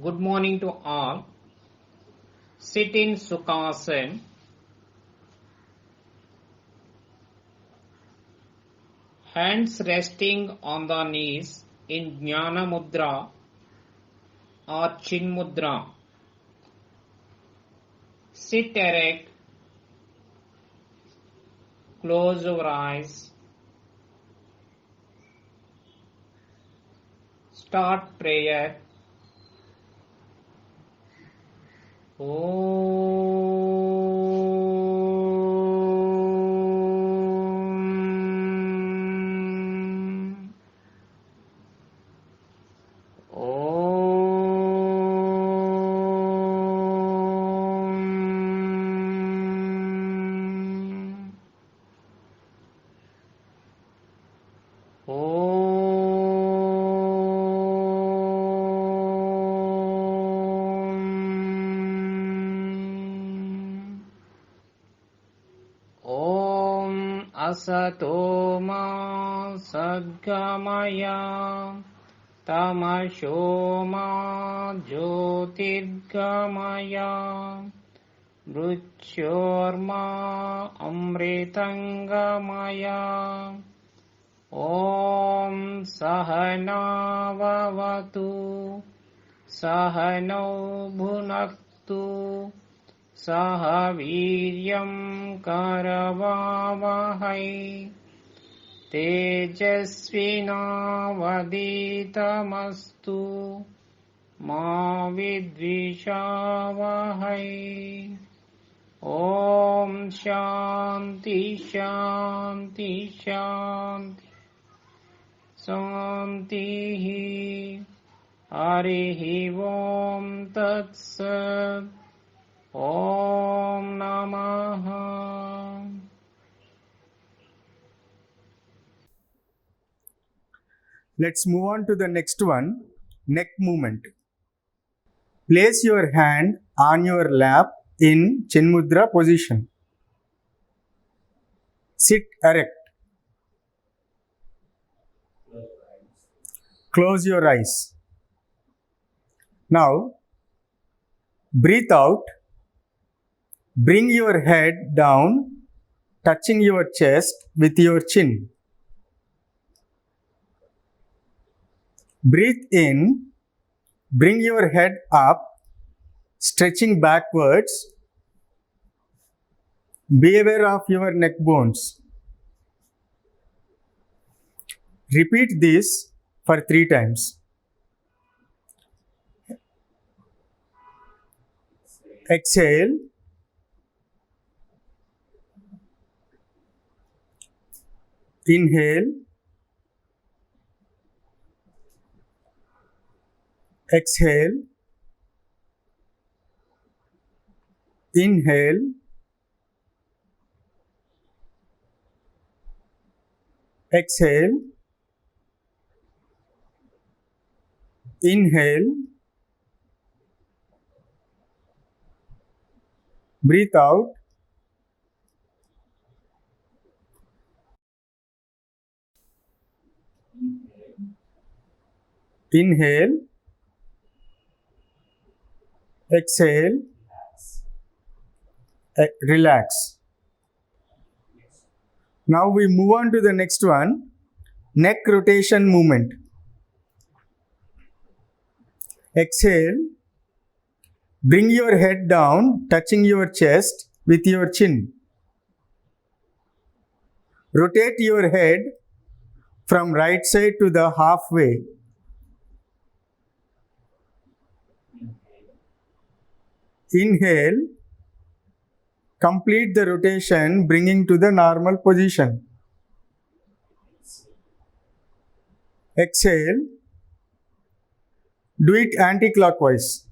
Good morning to all. Sit in Sukhasana. Hands resting on the knees in Jnana Mudra or Chin Mudra. Sit erect. Close your eyes. Start prayer. Asato ma sadgamaya tamasho ma jyotirgamaya mrityorma amritangamaya Om Sahana Vavatu Sahano Bhunaktu Saha Viryam Karavavahai Tejasvinavaditamastu Ma Vidvishavahai Om Shanti Shanti Shanti Santihi Harihi Om Tat Sat Om Namaha. Let's move on to the next one, neck movement. Place your hand on your lap in Chin Mudra position. Sit erect. Close your eyes. Now, breathe out. Bring your head down, touching your chest with your chin. Breathe in. Bring your head up, stretching backwards. Be aware of your neck bones. Repeat this for 3 times. Exhale. Inhale. Exhale. Inhale. Exhale. Inhale. Breathe out. Inhale. Exhale. Relax. Now we move on to the next one, neck rotation movement. Exhale. Bring your head down, touching your chest with your chin. Rotate your head from right side to the halfway. Inhale. Complete the rotation, bringing to the normal position. Exhale. Do it anti-clockwise.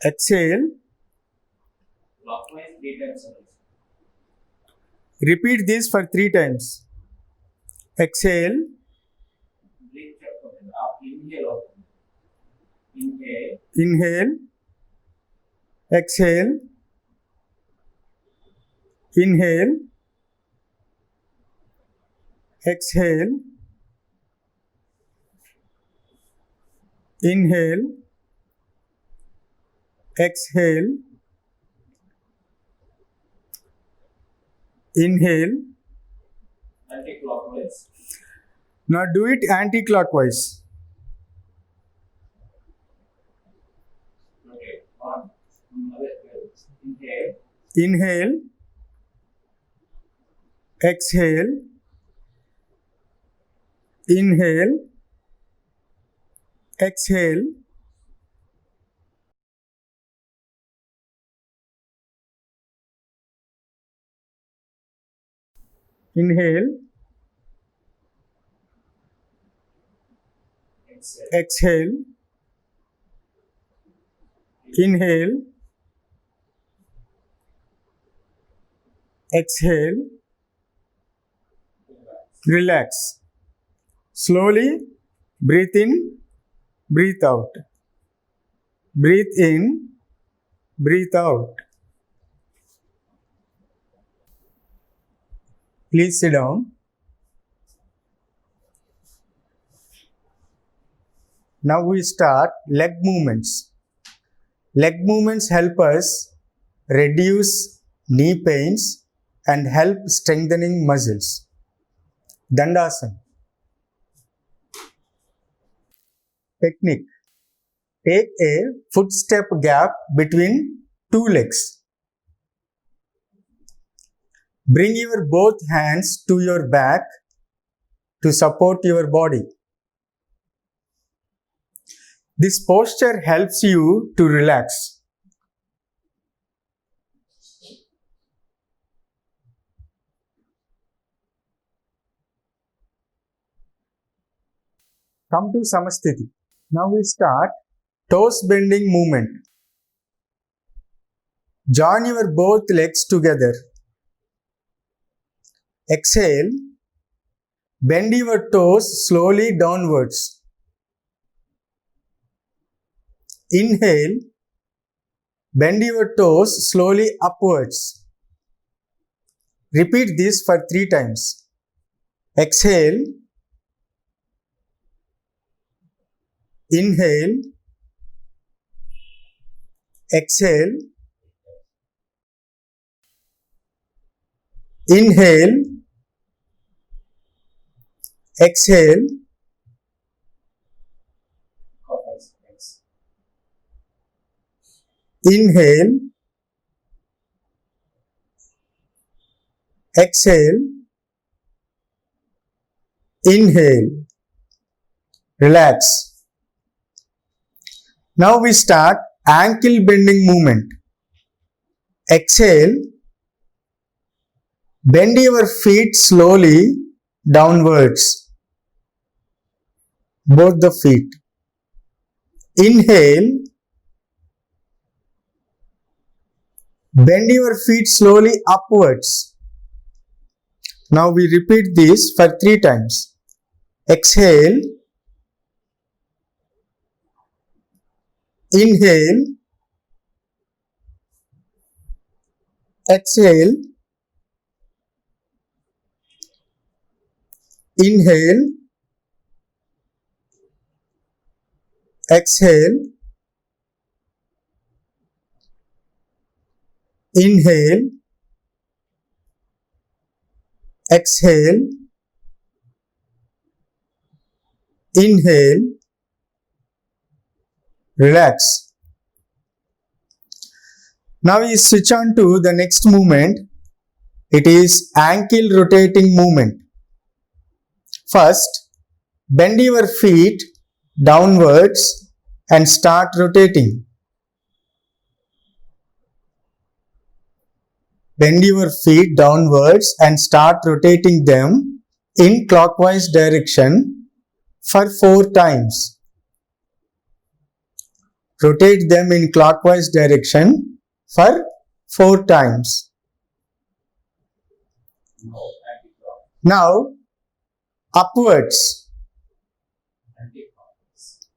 Exhale. Repeat this for 3 times. Exhale. Inhale. Exhale. Inhale. exhale, inhale, exhale, inhale. Anti-clockwise. Now do it anti-clockwise. Okay. One. Inhale. Inhale, exhale, inhale, exhale, inhale, exhale, inhale, exhale, relax. Slowly breathe in, breathe out. Breathe in, breathe out. Please sit down. Now we start leg movements. Leg movements help us reduce knee pains and help strengthening muscles. Dandasana. Technique. Take a footstep gap between two legs. Bring your both hands to your back to support your body. This posture helps you to relax. Come to Samasthiti. Now we start toes bending movement. Join your both legs together. Exhale. Bend your toes slowly downwards. Inhale. Bend your toes slowly upwards. Repeat this for 3 times. Exhale. Inhale. Exhale. Inhale. Exhale. Inhale. Exhale. Inhale. Relax. Now we start ankle bending movement. Exhale. Bend your feet slowly downwards. Both the feet. Inhale. Bend your feet slowly upwards. Now we repeat this for 3 times. Exhale. Inhale. Exhale. Inhale. Exhale. Inhale. Exhale. Inhale. Relax. Now we switch on to the next movement. It is ankle rotating movement. First, bend your feet downwards and start rotating. Bend your feet downwards and start rotating them in clockwise direction for 4 times. Rotate them in clockwise direction for 4 times. Now, upwards.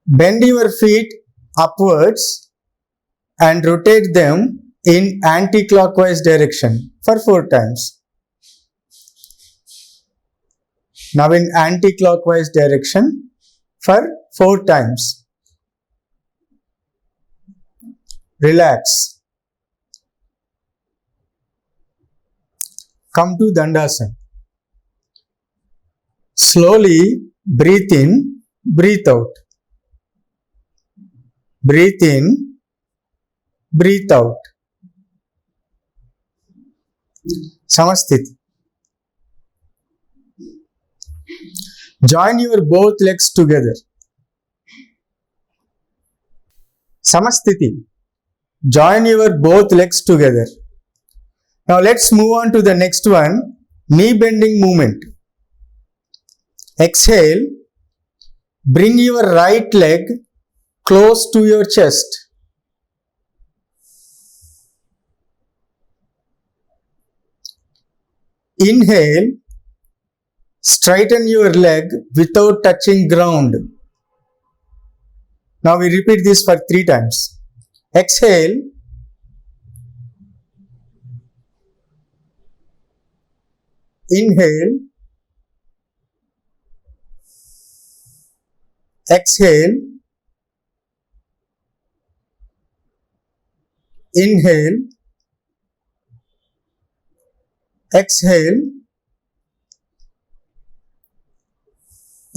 Bend your feet upwards and rotate them in anti-clockwise direction for 4 times. Now in anti-clockwise direction for 4 times. Relax. Come to Dandasana. Slowly breathe in, breathe out. Breathe in, breathe out. Samasthiti. Join your both legs together. Samasthiti. Join your both legs together. Now let's move on to the next one, knee bending movement. Exhale. Bring your right leg close to your chest. Inhale. Straighten your leg without touching ground. Now we repeat this for 3 times. Exhale. Inhale. Exhale. Inhale. Exhale.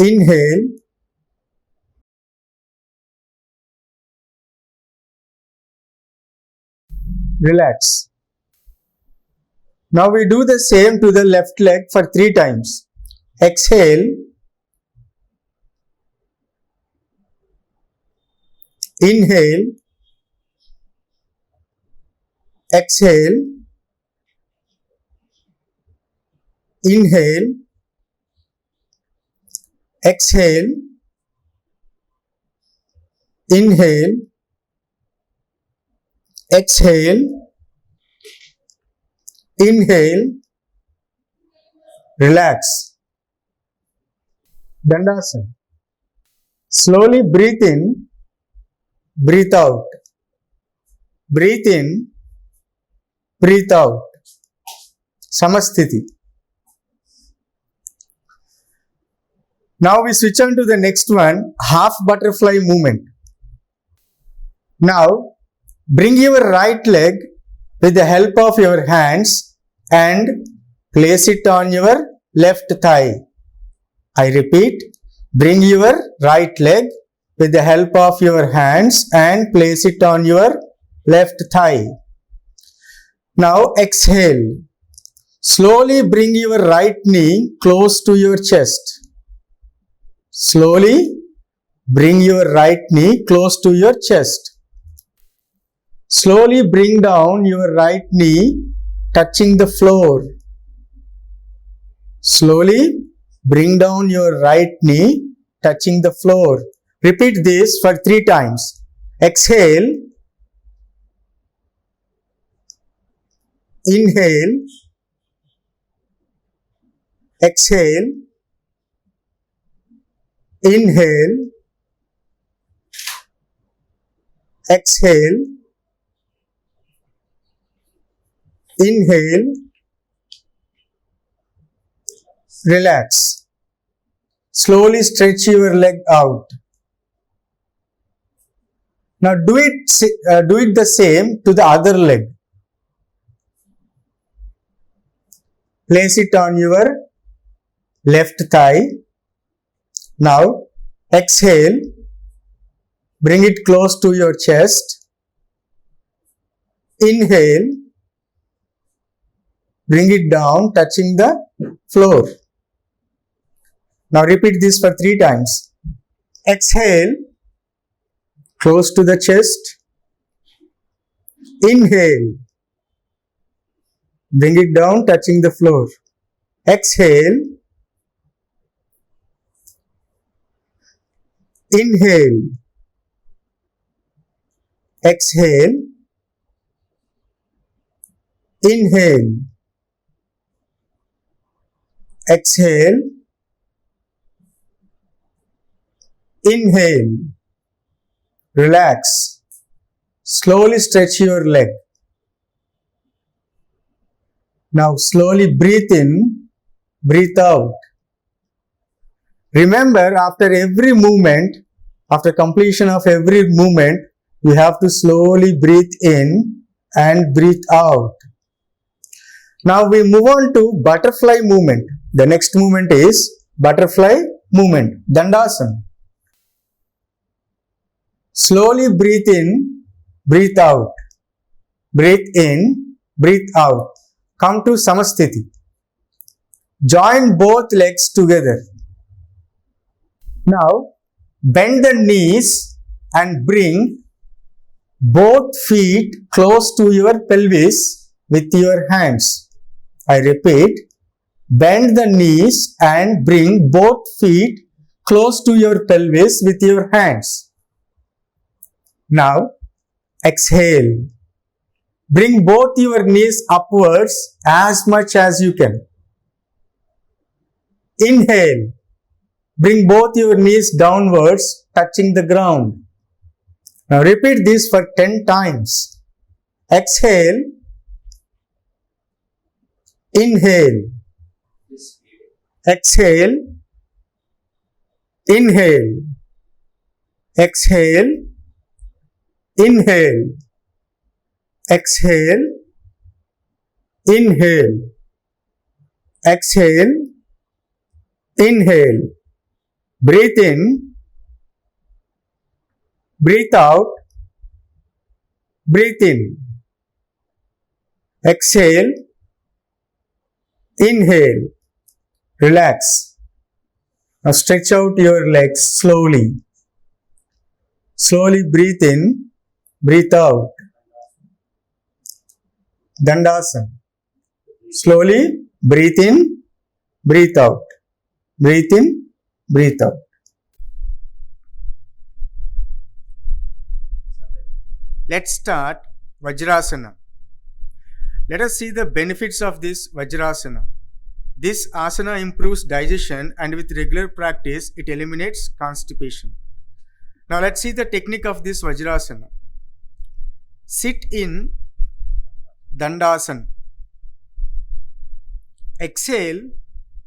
Inhale. Relax. Now we do the same to the left leg for 3 times. Exhale. Inhale. Exhale. Inhale. Exhale. Inhale. Exhale. Inhale. Relax. Dandasana. Slowly breathe in, breathe out. Breathe in, breathe out. Samasthiti. Now we switch on to the next one, half butterfly movement. Now bring your right leg with the help of your hands and place it on your left thigh. I repeat, bring your right leg with the help of your hands and place it on your left thigh. Now exhale. Slowly bring your right knee close to your chest. Slowly bring your right knee close to your chest. Slowly bring down your right knee touching the floor. Slowly bring down your right knee touching the floor. Repeat this for 3 times. Exhale. Inhale. Exhale. Inhale. Exhale. Inhale. Relax. Slowly stretch your leg out. Now do it the same to the other leg. Place it on your left thigh. Now exhale. Bring it close to your chest. Inhale. Bring it down touching the floor. Now repeat this for 3 times. Exhale. Close to the chest. Inhale. Bring it down touching the floor. Exhale. Inhale. Exhale. Inhale. Exhale. Inhale. Relax. Slowly stretch your leg. Now slowly breathe in, breathe out. Remember, after every movement, after completion of every movement, you have to slowly breathe in and breathe out. Now we move on to butterfly movement. The next movement is butterfly movement, Dandasana. Slowly breathe in, breathe out. Breathe in, breathe out. Come to Samasthiti. Join both legs together. Now, bend the knees and bring both feet close to your pelvis with your hands. I repeat, bend the knees and bring both feet close to your pelvis with your hands. Now, exhale. Bring both your knees upwards as much as you can. Inhale. Bring both your knees downwards, touching the ground. Now repeat this for 10 times. Exhale. Inhale. Exhale. Inhale. Exhale. Inhale. Exhale. Inhale. Exhale. Inhale. Breathe in. Breathe out. Breathe in. Exhale. Inhale. Relax. Now stretch out your legs slowly. Slowly breathe in. Breathe out. Dandasana. Slowly breathe in. Breathe out. Breathe in. Breathe out. Let's start Vajrasana. Let us see the benefits of this Vajrasana. This asana improves digestion and with regular practice, it eliminates constipation. Now let's see the technique of this Vajrasana. Sit in Dandasana. Exhale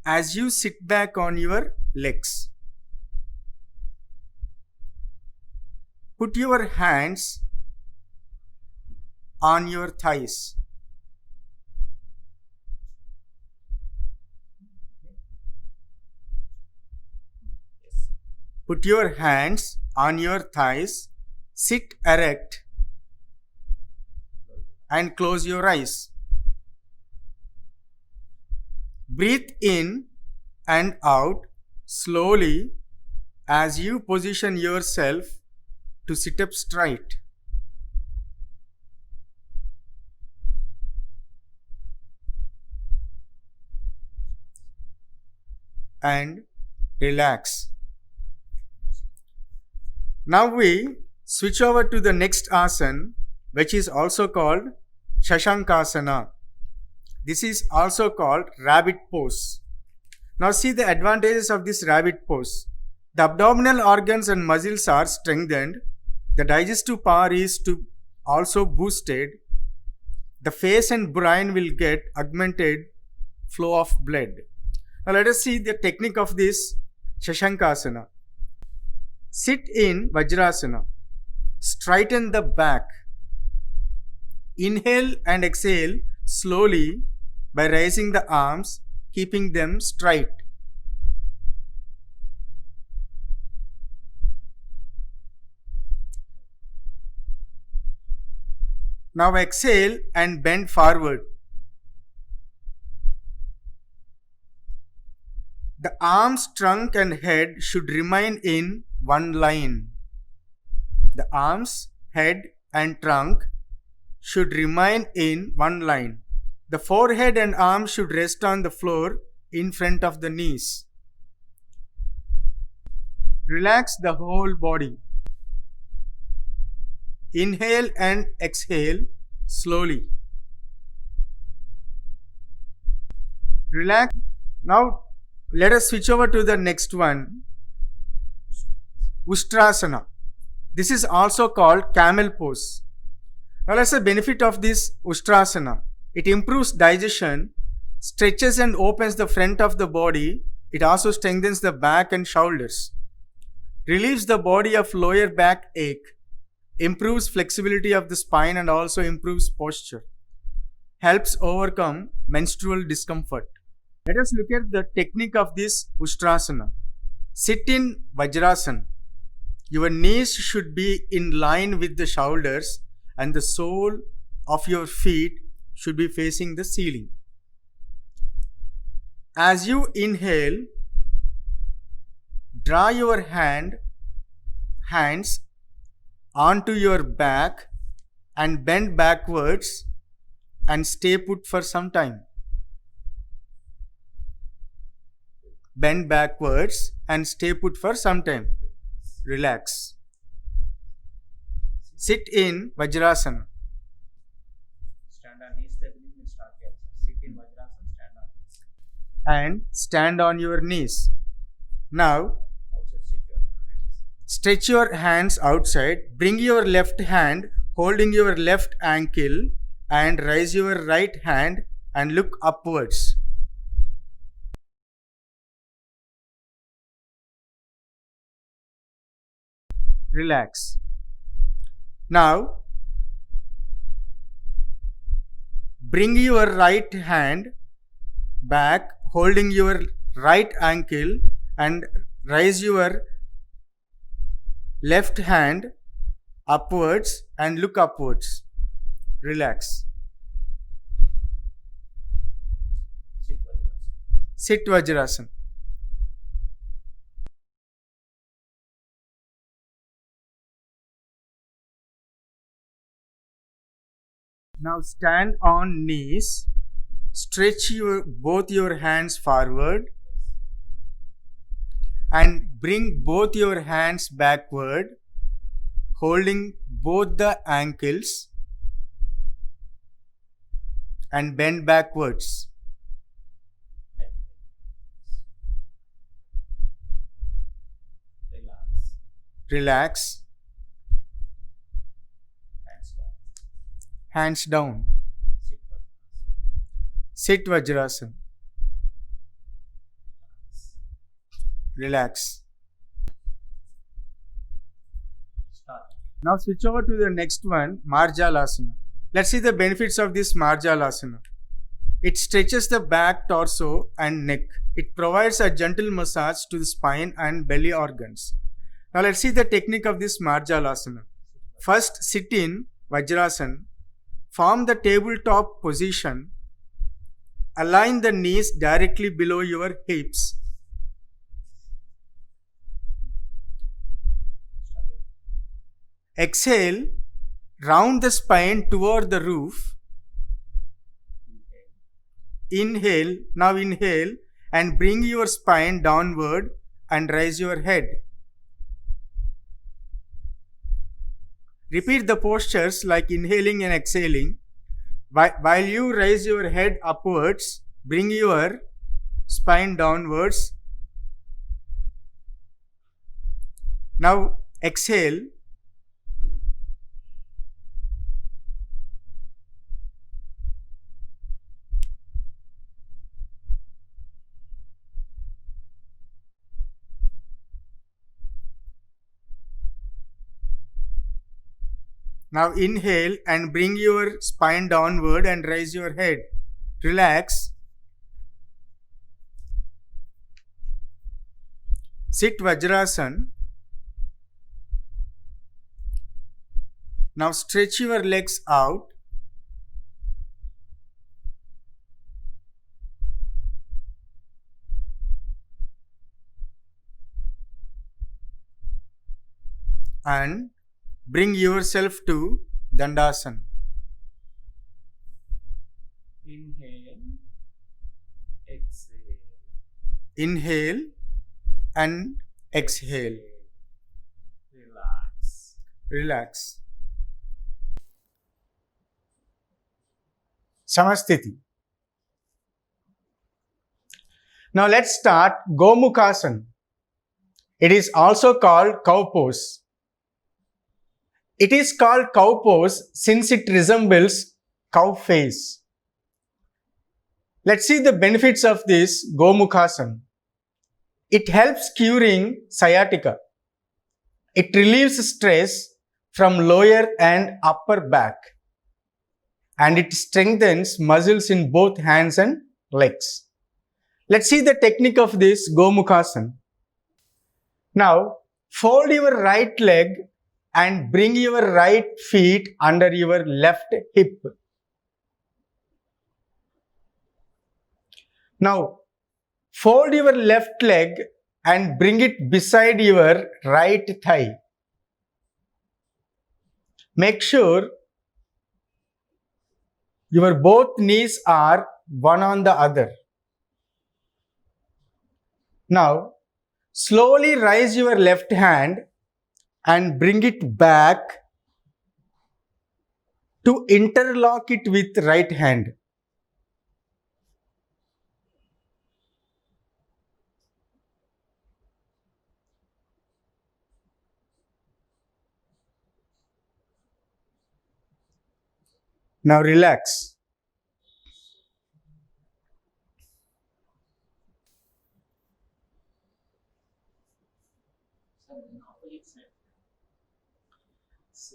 as you sit back on your legs. Put your hands on your thighs. Put your hands on your thighs, sit erect and close your eyes. Breathe in and out slowly as you position yourself to sit up straight. And relax. Now we switch over to the next asana, which is also called Shashankasana. This is also called rabbit pose. Now see the advantages of this rabbit pose. The abdominal organs and muscles are strengthened. The digestive power is also boosted. The face and brain will get augmented flow of blood. Now let us see the technique of this Shashankasana. Sit in Vajrasana. Straighten the back. Inhale and exhale slowly by raising the arms, keeping them straight. Now exhale and bend forward. The arms, trunk and head should remain in one line. The arms, head and trunk should remain in one line. The forehead and arms should rest on the floor in front of the knees. Relax the whole body. Inhale and exhale slowly. Relax. Now let us switch over to the next one. Ustrasana. This is also called camel pose. Now let's see the benefit of this Ustrasana. It improves digestion, stretches and opens the front of the body It also strengthens the back and shoulders, relieves the body of lower back ache, improves flexibility of the spine and also improves posture, helps overcome menstrual discomfort. Let us look at the technique of this Ustrasana. Sit in Vajrasana. Your knees should be in line with the shoulders and the sole of your feet should be facing the ceiling. As you inhale, draw your hands onto your back and bend backwards and stay put for some time. Bend backwards and stay put for some time. Relax. Sit in Vajrasana. Stand on knees, the breathing will start here. Sit in Vajrasana, stand on knees. And stand on your knees. Now, stretch your hands outside. Bring your left hand holding your left ankle and raise your right hand and look upwards. Relax. Now, bring your right hand back holding your right ankle and raise your left hand upwards and look upwards. Relax. Sit Vajrasana. Now stand on knees. Stretch both your hands forward and bring both your hands backward, holding both the ankles and bend backwards. Relax. Hands down. Sit Vajrasana. Relax. Start. Now switch over to the next one, Marjalasana. Let's see the benefits of this Marjalasana. It stretches the back, torso and neck. It provides a gentle massage to the spine and belly organs. Now let's see the technique of this Marjalasana. First, sit in Vajrasana. Form the tabletop position. Align the knees directly below your hips. Exhale, round the spine toward the roof. Inhale, now inhale and bring your spine downward and raise your head. Repeat the postures like inhaling and exhaling. While you raise your head upwards, bring your spine downwards. Now exhale. Now inhale and bring your spine downward and raise your head. Relax. Sit Vajrasana. Now stretch your legs out. And bring yourself to Dandasana. Inhale, exhale. Inhale and exhale. Relax. Relax. Samasthiti. Now let's start Gomukhasana. It is also called cow pose. It is called cow pose since it resembles cow face. Let's see the benefits of this Gomukhasana. It helps curing sciatica. It relieves stress from lower and upper back, and it strengthens muscles in both hands and legs. Let's see the technique of this Gomukhasana. Now, fold your right leg and bring your right feet under your left hip. Now, fold your left leg and bring it beside your right thigh. Make sure your both knees are one on the other. Now, slowly raise your left hand and bring it back to interlock it with right hand. Now relax.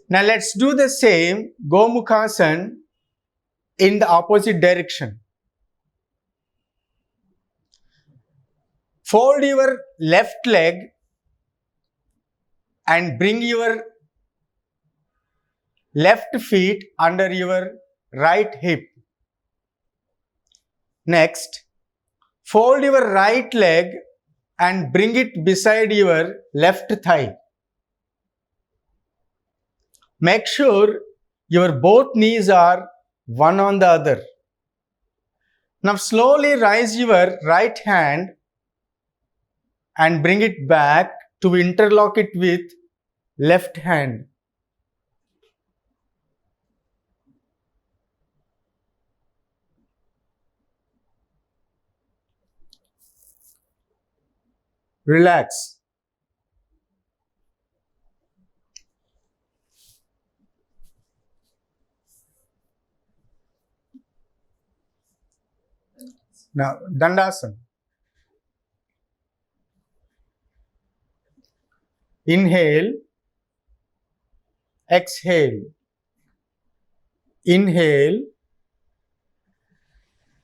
Now let's do the same Gomukhasana in the opposite direction. Fold your left leg and bring your left feet under your right hip. Next, fold your right leg and bring it beside your left thigh. Make sure your both knees are one on the other. Now slowly raise your right hand and bring it back to interlock it with left hand. Relax. Now, Dandasana. Inhale, exhale. Inhale,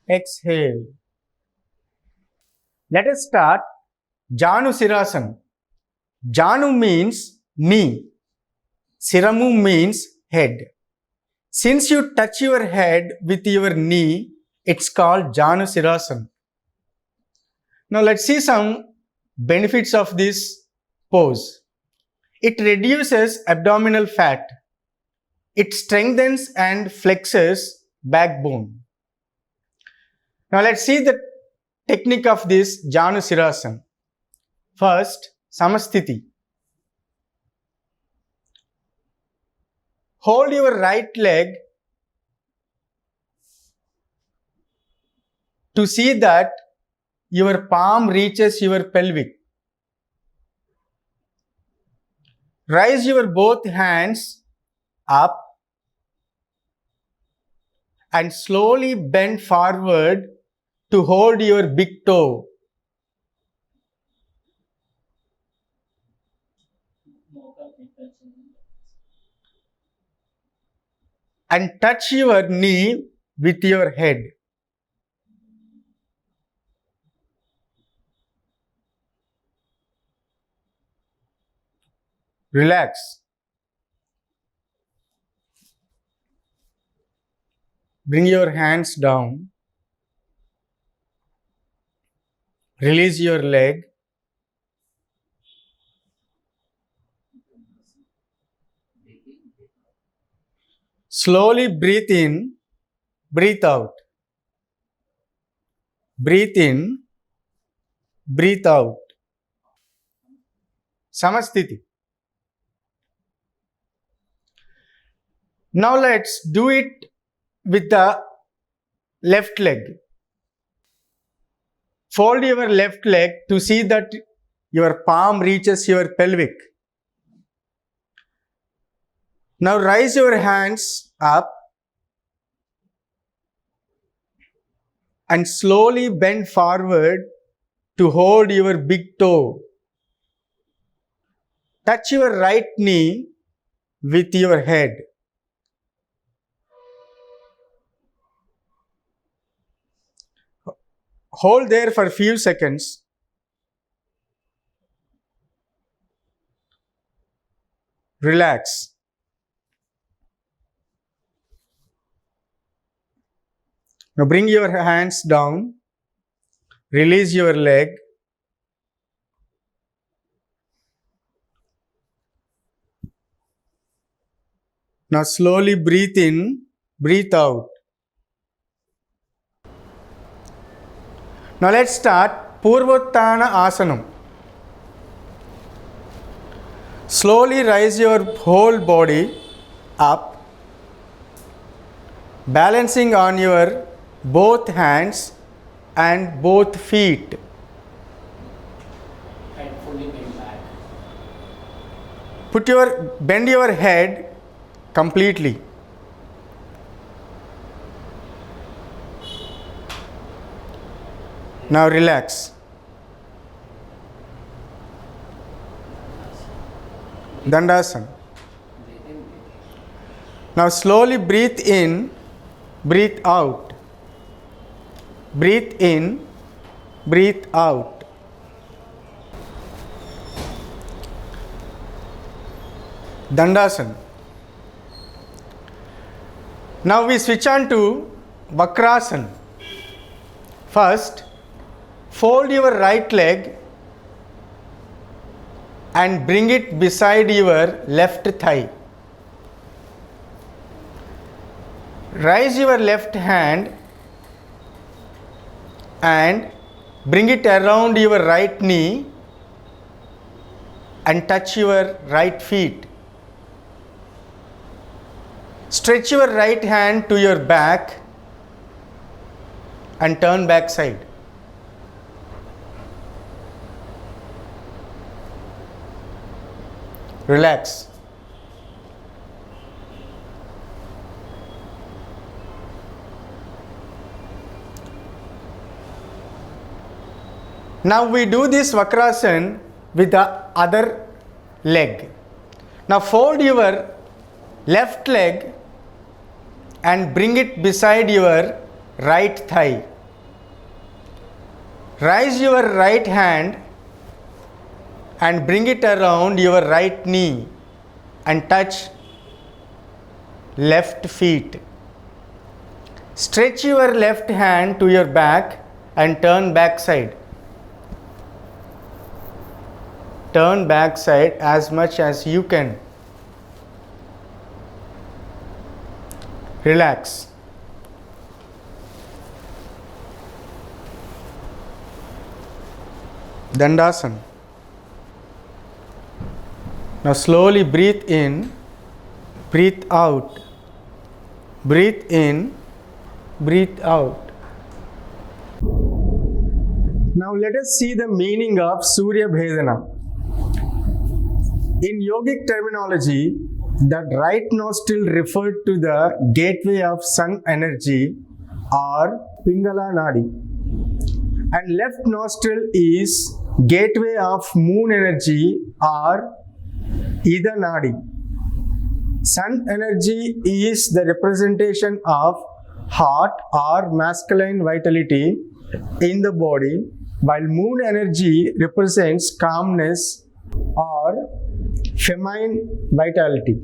exhale. Let us start Janu Sirasana. Janu means knee. Siramu means head. Since you touch your head with your knee, it's called Janu Sirasana. Now let's see some benefits of this pose. It reduces abdominal fat. It strengthens and flexes backbone. Now let's see the technique of this Janu Sirasana. First, Samasthiti. Hold your right leg to see that your palm reaches your pelvic. Raise your both hands up and slowly bend forward to hold your big toe. And touch your knee with your head. Relax. Bring your hands down. Release your leg. Slowly breathe in, breathe out. Breathe in, breathe out. Samasthiti. Now let's do it with the left leg. Fold your left leg to see that your palm reaches your pelvic. Now raise your hands up and slowly bend forward to hold your big toe. Touch your right knee with your head. Hold there for a few seconds. Relax. Now bring your hands down. Release your leg. Now slowly breathe in, breathe out. Now let's start Purvottana Asanam. Slowly rise your whole body up, balancing on your both hands and both feet. Head fully bent back. Bend your head completely. Now relax. Dandasana. Now slowly breathe in, breathe out. Breathe in, breathe out. Dandasana. Now we switch on to Vakrasana. First, fold your right leg and bring it beside your left thigh. Raise your left hand and bring it around your right knee and touch your right feet. Stretch your right hand to your back and turn back side. Relax. Now we do this Vakrasana with the other leg. Now fold your left leg and bring it beside your right thigh. Raise your right hand and bring it around your right knee and touch left feet. Stretch your left hand to your back and turn back side. Turn back side as much as you can. Relax. Dandasana. Now slowly breathe in, breathe out. Breathe in, breathe out. Now let us see the meaning of Surya Bhedana. In yogic terminology, the right nostril referred to the gateway of sun energy or Pingala Nadi, and left nostril is gateway of moon energy or Ida Nadi. Sun energy is the representation of heart or masculine vitality in the body, while moon energy represents calmness or feminine vitality.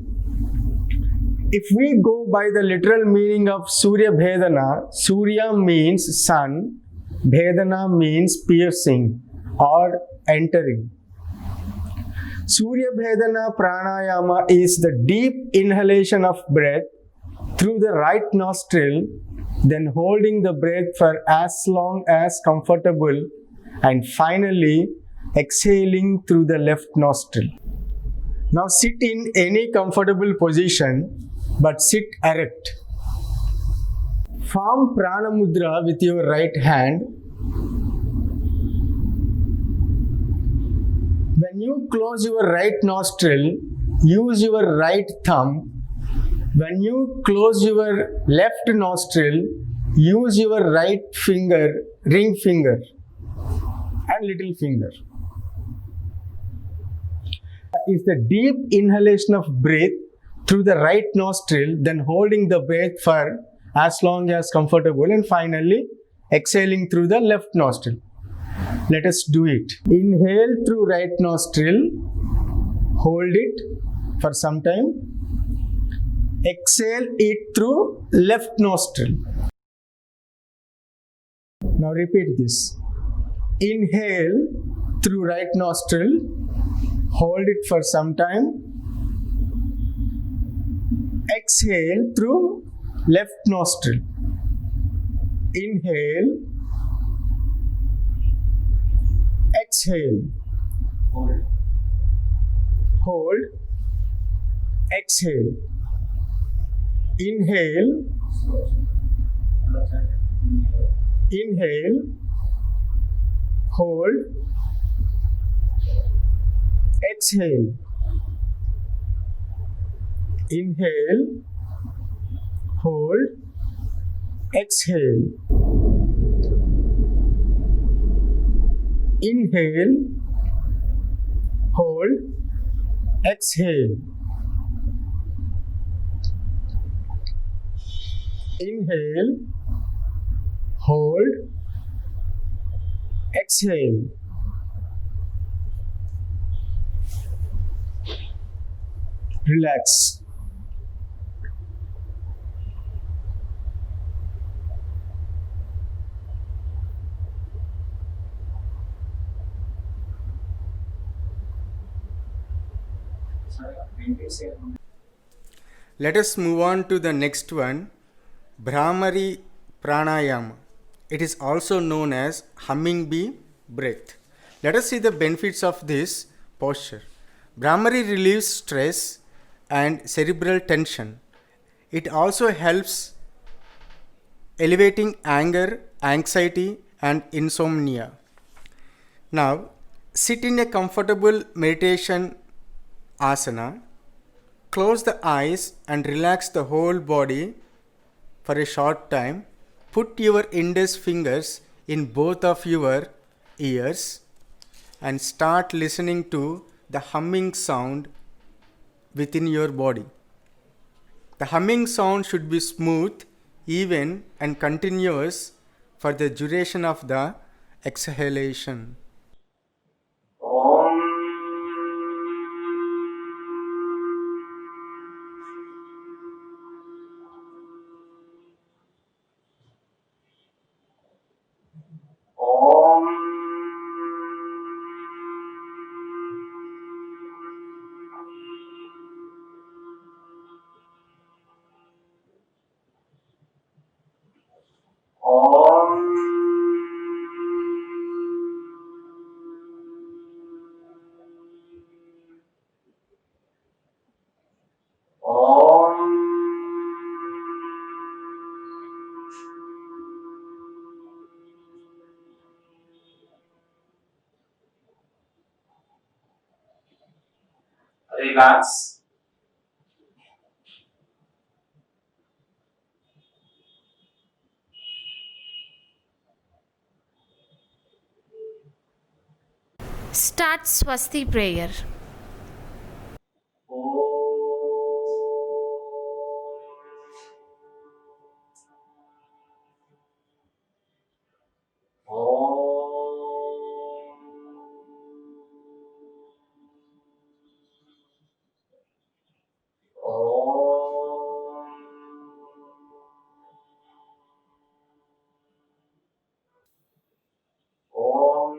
If we go by the literal meaning of Surya Bhedana, Surya means sun, Bhedana means piercing or entering. Surya Bhedana Pranayama is the deep inhalation of breath through the right nostril, then holding the breath for as long as comfortable, and finally exhaling through the left nostril. Now sit in any comfortable position, but sit erect. Form Prana Mudra with your right hand. When you close your right nostril, use your right thumb. When you close your left nostril, use your right finger, ring finger. and little finger. Is the deep inhalation of breath through the right nostril, then holding the breath for as long as comfortable, and finally exhaling through the left nostril. Let us do it. Inhale through right nostril, hold it for some time, exhale it through left nostril. Now repeat this. Inhale through right nostril, hold it for some time, exhale through left nostril. Inhale, exhale, hold, exhale. Inhale, inhale, hold, exhale. Inhale, hold, exhale. Inhale, hold, exhale. Inhale, hold, exhale. Relax. Let us move on to the next one, Bhramari Pranayama. It is also known as humming bee breath. Let us see the benefits of this posture. Bhramari relieves stress and cerebral tension. It also helps elevating anger, anxiety, and insomnia. Now, sit in a comfortable meditation asana. Close the eyes and relax the whole body for a short time. Put your index fingers in both of your ears and start listening to the humming sound within your body. The humming sound should be smooth, even, and continuous for the duration of the exhalation. Relax. Start Swasti prayer.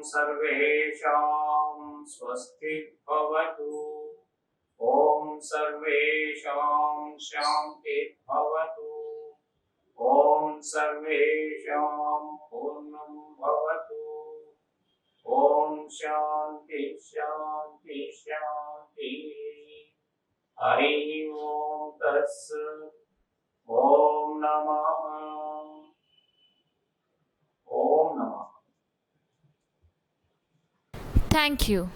सर्वेषां स्वस्ति भवतु। ॐ सर्वेषां शान्ति भवतु। ॐ सर्वेषां पूर्णं भवतु। ॐ शान्ति शान्ति शान्ति। हरि ओम तत्सत्। ओम नमः। ओम नमः। Thank you.